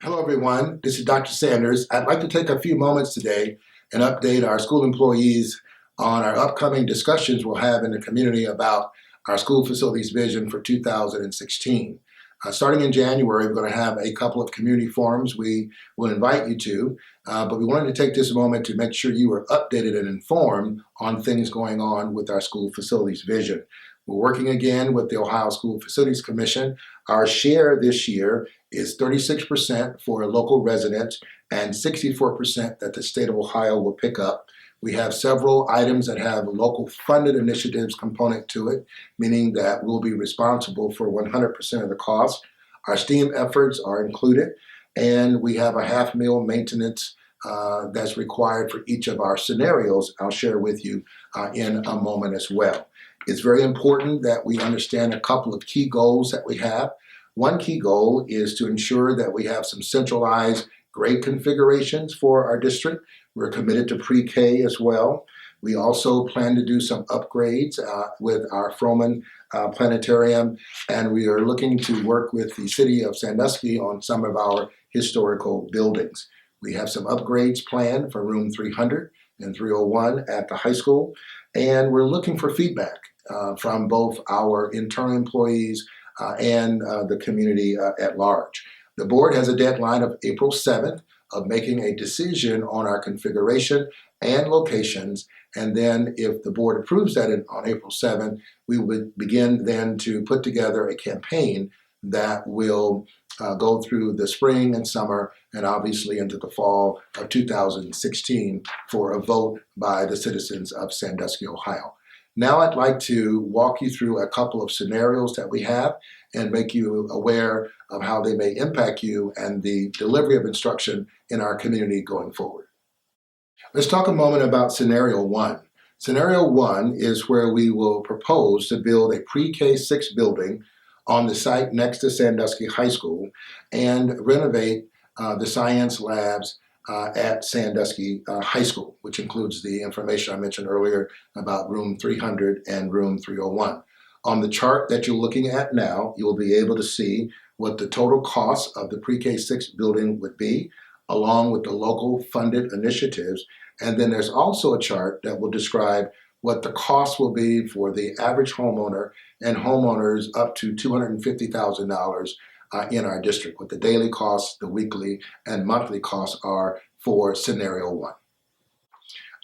Hello, everyone. This is Dr. Sanders. I'd like to take a few moments today and update our school employees on our upcoming discussions we'll have in the community about our school facilities vision for 2016. Starting in January, we're going to have a couple of community forums we will invite you to, but we wanted to take this moment to make sure you are updated and informed on things going on with our school facilities vision. We're working again with the Ohio School Facilities Commission. Our share this year is 36% for local residents and 64% that the state of Ohio will pick up. We have several items that have local funded initiatives component to it, meaning that we'll be responsible for 100% of the cost. Our STEAM efforts are included, and we have a half meal maintenance that's required for each of our scenarios. I'll share with you in a moment as well. It's very important that we understand a couple of key goals that we have. One key goal is to ensure that we have some centralized grade configurations for our district. We're committed to pre-K as well. We also plan to do some upgrades with our Frohman Planetarium, and we are looking to work with the city of Sandusky on some of our historical buildings. We have some upgrades planned for room 300 and 301 at the high school, and we're looking for feedback from both our internal employees and the community at large. The board has a deadline of April 7th of making a decision on our configuration and locations, and then if the board approves that on April 7th, we would begin then to put together a campaign that will go through the spring and summer and obviously into the fall of 2016 for a vote by the citizens of Sandusky, Ohio. Now I'd like to walk you through a couple of scenarios that we have and make you aware of how they may impact you and the delivery of instruction in our community going forward. Let's talk a moment about scenario one. Scenario one is where we will propose to build a pre-K 6 building on the site next to Sandusky High School and renovate the science labs at Sandusky High School, which includes the information I mentioned earlier about room 300 and room 301. On the chart that you're looking at now, you'll be able to see what the total cost of the pre-K 6 building would be, along with the local funded initiatives. And then there's also a chart that will describe what the cost will be for the average homeowner and homeowners up to $250,000 in our district, what the daily costs, the weekly, and monthly costs are for scenario one.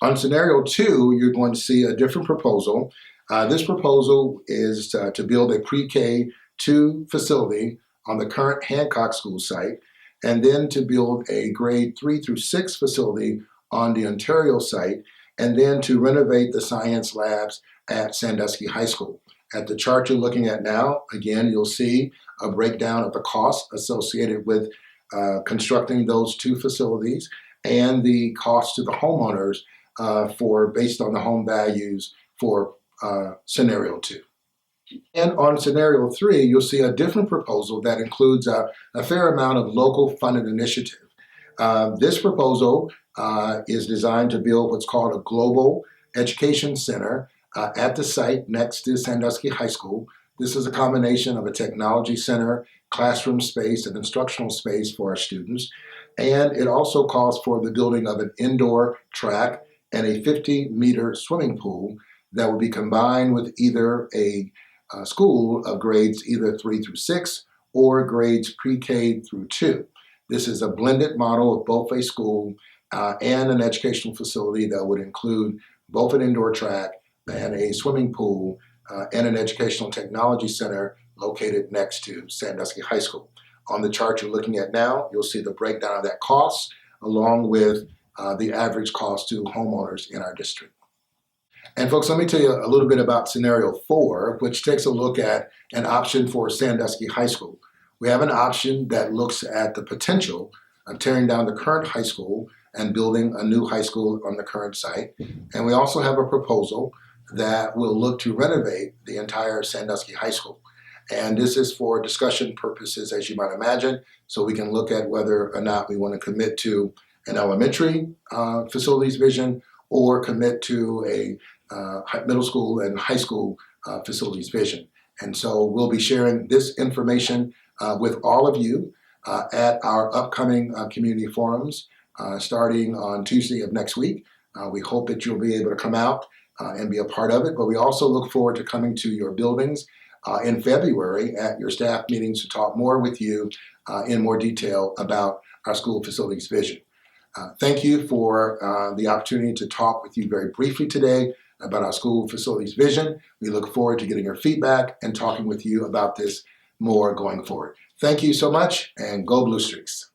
On scenario two, you're going to see a different proposal. This proposal is to build a pre-K 2 facility on the current Hancock School site, and then to build a grade 3 through 6 facility on the Ontario site, and then to renovate the science labs at Sandusky High School. At the chart you're looking at now, again, you'll see a breakdown of the costs associated with constructing those two facilities and the cost to the homeowners based on the home values for scenario two. And on scenario three, you'll see a different proposal that includes a fair amount of local funded initiative. This proposal is designed to build what's called a global education center at the site next to Sandusky High School. This is a combination of a technology center, classroom space, and instructional space for our students. And it also calls for the building of an indoor track and a 50-meter swimming pool that will be combined with either a school of grades either 3 through 6 or grades pre-K through 2. This is a blended model of both a school and an educational facility that would include both an indoor track and a swimming pool and an educational technology center located next to Sandusky High School. On the chart you're looking at now, you'll see the breakdown of that cost along with the average cost to homeowners in our district. And folks, let me tell you a little bit about scenario 4, which takes a look at an option for Sandusky High School. We have an option that looks at the potential of tearing down the current high school and building a new high school on the current site. And we also have a proposal that will look to renovate the entire Sandusky High School. And this is for discussion purposes, as you might imagine, so we can look at whether or not we want to commit to an elementary facilities vision or commit to a middle school and high school facilities vision. And so we'll be sharing this information with all of you at our upcoming community forums starting on Tuesday of next week. We hope that you'll be able to come out and be a part of it, but we also look forward to coming to your buildings in February at your staff meetings to talk more with you in more detail about our school facilities vision. Thank you for the opportunity to talk with you very briefly today about our school facilities vision. We look forward to getting your feedback and talking with you about this more going forward. Thank you so much, and go Blue Streaks.